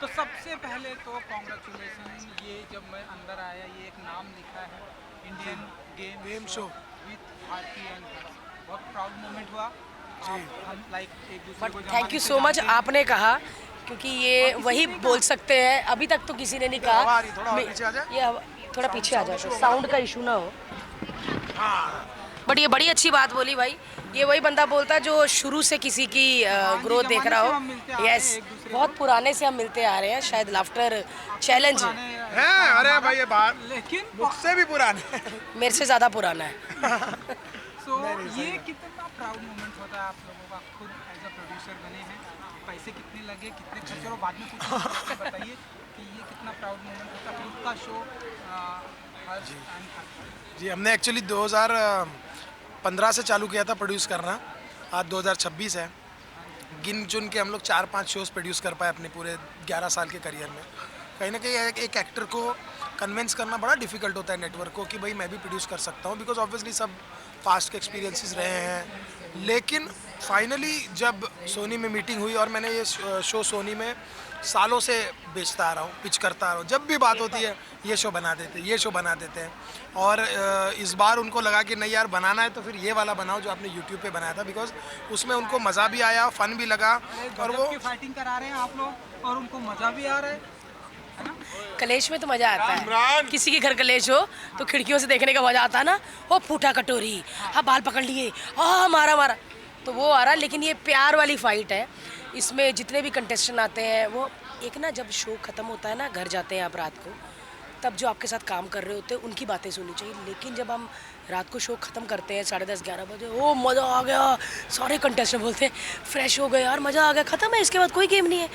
तो सबसे पहले तो कॉन्ग्रेचुलेसन, ये जब मैं अंदर आया ये एक नाम लिखा है Indian game show with Bharti and बहुत प्राउड मोमेंट हुआ। जी। हम लाइक एक दूसरे बट को थैंक जमाने यू से सो मच जानते हैं। आपने कहा, क्योंकि ये और किसी वही ने नहीं बोल कहा। सकते हैं। अभी तक तो किसी ने नहीं हवा आ कहा। रही, थोड़ा और पीछे आ जाए। ये थोड़ा पीछे आ साउंड जाए, इशू होगा। साउंड का इशू ना हो। बट ये बड़ी अच्छी बात बोली भाई। ये वही बंदा बोलता है जो शुरू से किसी की हाँ जी, ग्रोथ देख जमाने रहा से हो। हम मिलते आ रहे यस, हैं एक दूसरे बहुत को। पुराने से हम मिलते आ रहे हैं। शायद लाफ्टर चैलेंज पुराने हैं, अरे हमारा, भाई ये बात लेकिन मुझसे भी पुराने। मेरे से ज़्यादा पुराना है। सो ये कितना प्राउड मोमेंट होता है आप लोगों का, खुद एज अ प्रोड्यूसर बने हैं, पैसे कितने लगे, कितने खर्चे, और बाद में कुछ बताइए कि ये कितना प्राउड मोमेंट होता है खुद का शो। जी, हमने एक्चुअली 2015 से चालू किया था प्रोड्यूस करना। आज 2026 है। गिन चुन के हम लोग 4-5 शोज़ प्रोड्यूस कर पाए अपने पूरे 11 साल के करियर में। कहीं ना कहीं एक एक्टर को कन्विंस करना बड़ा डिफिकल्ट होता है नेटवर्क को कि भाई मैं भी प्रोड्यूस कर सकता हूँ, बिकॉज ऑब्वियसली सब पास्ट के एक्सपीरियंसेस रहे हैं। लेकिन फाइनली जब सोनी में मीटिंग हुई और मैंने ये शो सोनी में सालों से बेचता आ रहा हूँ, पिच करता आ रहा हूँ, जब भी बात होती है ये शो बना देते हैं, ये शो बना देते हैं। और इस बार उनको लगा कि नहीं यार बनाना है तो फिर ये वाला बनाओ जो आपने यूट्यूब पे बनाया था, बिकॉज उसमें उनको मज़ा भी आया, फ़न भी लगा। और वो फाइटिंग करा रहे हैं आप लोग और उनको मजा भी आ रहा है ना। कलेश में तो मजा आता है। किसी के घर कलेश हो तो खिड़कियों से देखने का मजा आता है ना। ओ फूटा कटोरी, हाँ बाल पकड़ लिए, हाँ मारा मारा, तो वो आ रहा। लेकिन ये प्यार वाली फाइट है। इसमें जितने भी कंटेस्टेंट आते हैं वो एक ना, जब शो ख़त्म होता है ना, घर जाते हैं आप रात को, तब जो आपके साथ काम कर रहे होते हैं उनकी बातें सुननी चाहिए। लेकिन जब हम रात को शो ख़त्म करते हैं 10:30-11 बजे, ओ मज़ा आ गया, सारे कंटेस्टेंट बोलते हैं फ्रेश हो गए यार, मज़ा आ गया, ख़त्म है, इसके बाद कोई गेम नहीं है,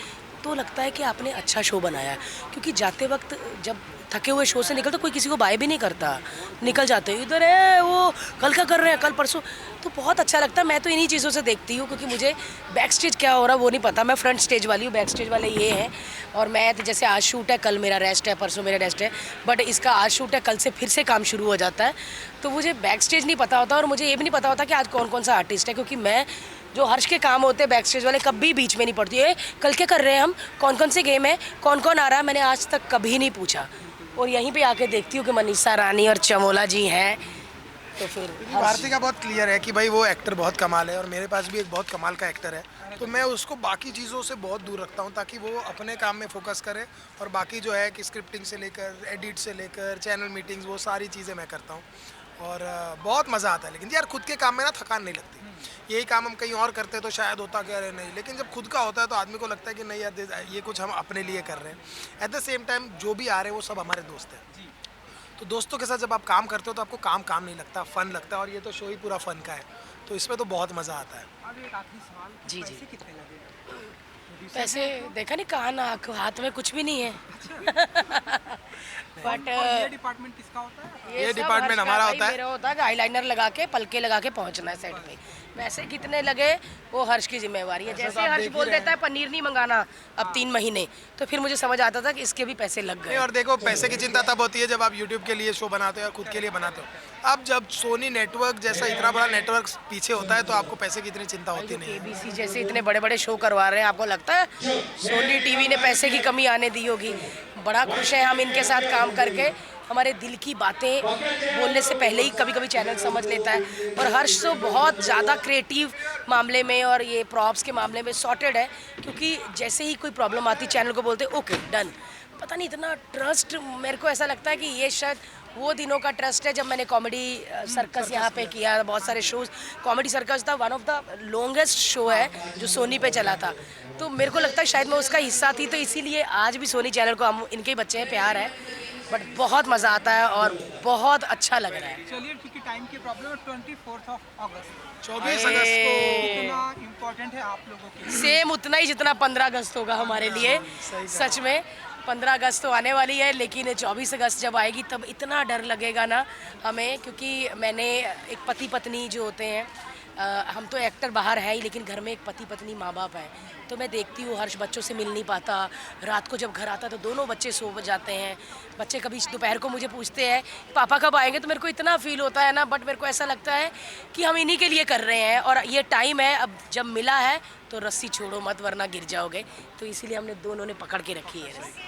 तो लगता है कि आपने अच्छा शो बनाया है। क्योंकि जाते वक्त जब थके हुए शो से निकलते कोई किसी को बाय भी नहीं करता, निकल जाते हैं इधर है वो कल का कर रहे हैं, कल परसों, तो बहुत अच्छा लगता है। मैं तो इन्हीं चीज़ों से देखती हूँ, क्योंकि मुझे बैक स्टेज क्या हो रहा है वो नहीं पता। मैं फ्रंट स्टेज वाली हूँ, बैक स्टेज वाले ये हैं। और मैं तो जैसे आज शूट है, कल मेरा रेस्ट है, परसों मेरा रेस्ट है, बट इसका आज शूट है, कल से फिर से काम शुरू हो जाता है। तो मुझे बैक स्टेज नहीं पता होता और मुझे ये भी नहीं पता होता कि आज कौन कौन सा आर्टिस्ट है, क्योंकि मैं जो हर्ष के काम होते हैं बैक स्टेज वाले कभी बीच में नहीं पड़ती है। कल क्या कर रहे हैं हम, कौन कौन से गेम है, कौन कौन आ रहा है, मैंने आज तक कभी नहीं पूछा। और यहीं पे आके देखती हूँ कि मनीषा रानी और चमोला जी हैं, तो फिर भारती का बहुत क्लियर है कि भाई वो एक्टर बहुत कमाल है और मेरे पास भी एक बहुत कमाल का एक्टर है, तो मैं उसको बाकी चीज़ों से बहुत दूर रखता हूँ ताकि वो अपने काम में फोकस करे। और बाकी जो है कि स्क्रिप्टिंग से लेकर एडिट से लेकर चैनल मीटिंग्स, वो सारी चीज़ें मैं करता हूँ और बहुत मज़ा आता है। लेकिन यार खुद के काम में ना थकान नहीं लगती। यही काम हम कहीं और करते तो शायद होता क्या रहे नहीं, लेकिन जब खुद का होता है तो आदमी को लगता है कि नहीं यार ये कुछ हम अपने लिए कर रहे हैं। एट द सेम टाइम जो भी आ रहे हैं वो सब हमारे दोस्त हैं, तो दोस्तों के साथ जब आप काम करते हो तो आपको काम नहीं लगता, फ़न लगता है। और ये तो शो ही पूरा फ़न का है, तो इसमें तो बहुत मज़ा आता है। अब एक आखिरी सवाल, जी, पैसे जी। कितने लगे? पैसे देखा नहीं, कहा ना, हाथ में कुछ भी नहीं है। बट और ये डिपार्टमेंट किसका होता है? ये सब डिपार्टमेंट हर्ष का हमारा भाई, होता है। मेरा होता है कि आईलाइनर लगा के पलके लगा के पहुंचना है सेट पे। पैसे कितने लगे वो हर्ष की जिम्मेवारी है। जैसे हर्ष बोल देता है पनीर नहीं मंगाना अब 3 महीने, तो फिर मुझे समझ आता था कि इसके भी पैसे लग नहीं, गए। और देखो पैसे की चिंता तब होती है जब आप यूट्यूब के लिए शो बनाते हो या खुद के लिए बनाते हो। अब जब सोनी नेटवर्क जैसा इतना बड़ा नेटवर्क पीछे होता है तो आपको पैसे की इतनी चिंता होती नहीं है। केबीसी जैसे इतने बड़े बड़े शो करवा रहे हैं, आपको लगता है सोनी टीवी ने पैसे की कमी आने दी होगी? बड़ा खुश है हम इनके साथ काम करके। हमारे दिल की बातें बोलने से पहले ही कभी कभी चैनल समझ लेता है। और हर्ष तो बहुत ज़्यादा क्रिएटिव मामले में और ये प्रॉप्स के मामले में सॉर्टेड है, क्योंकि जैसे ही कोई प्रॉब्लम आती चैनल को बोलते ओके डन। पता नहीं इतना ट्रस्ट, मेरे को ऐसा लगता है कि ये शायद वो दिनों का ट्रस्ट है जब मैंने कॉमेडी सर्कस यहाँ पे किया, बहुत सारे शोज़। कॉमेडी सर्कस था one of the longest show है जो सोनी पे चला था, तो मेरे को लगता है शायद मैं उसका हिस्सा थी, तो इसीलिए आज भी सोनी चैनल को हम इनके ही बच्चे हैं, प्यार है। बट बहुत मज़ा आता है और बहुत अच्छा लग रहा है। चलिए, क्योंकि टाइम की प्रॉब्लम है, 24 अगस्त 24 अगस्त को कितना इम्पोर्टेंट है आप लोगों के लिए? सेम उतना ही जितना 15 अगस्त होगा हमारे लिए। सच में 15 अगस्त तो आने वाली है, लेकिन 24 अगस्त जब आएगी तब इतना डर लगेगा ना हमें, क्योंकि मैंने एक पति पत्नी जो होते हैं हम तो एक्टर बाहर है ही, लेकिन घर में एक पति पत्नी माँ बाप है, तो मैं देखती हूँ हर्ष बच्चों से मिल नहीं पाता। रात को जब घर आता तो दोनों बच्चे सो जाते हैं। बच्चे कभी दोपहर को मुझे पूछते हैं पापा कब आएंगे, तो मेरे को इतना फील होता है ना, बट मेरे को ऐसा लगता है कि हम इन्हीं के लिए कर रहे हैं और ये टाइम है, अब जब मिला है तो रस्सी छोड़ो मत वरना गिर जाओगे, तो इसीलिए हमने दोनों ने पकड़ के रखी है रस्सी।